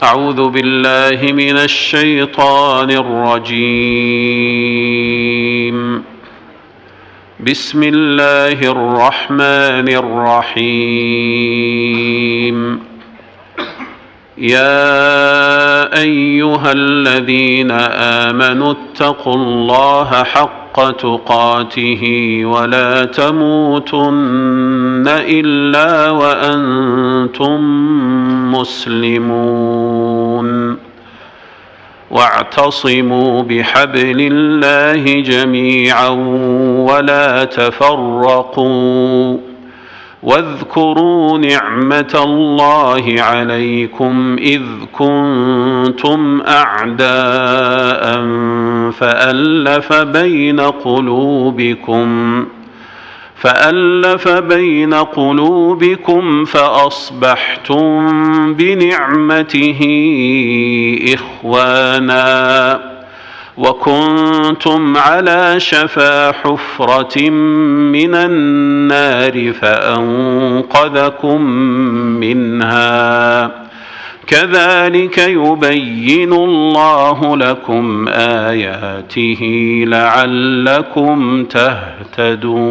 أعوذ بالله من الشيطان الرجيم. بسم الله الرحمن الرحيم. يا أيها الذين آمنوا اتقوا الله حق تقاته ولا تموتن إلا وأنتم مسلمون. واعتصموا بحبل الله جميعا ولا تفرقوا واذكروا نعمة الله عليكم إذ كنتم أعداء فألف بين قلوبكم فأصبحتم بنعمته إخوانا وكنتم على شفا حفرة من النار فأنقذكم منها. كذلك يبين الله لكم آياته لعلكم تهتدون.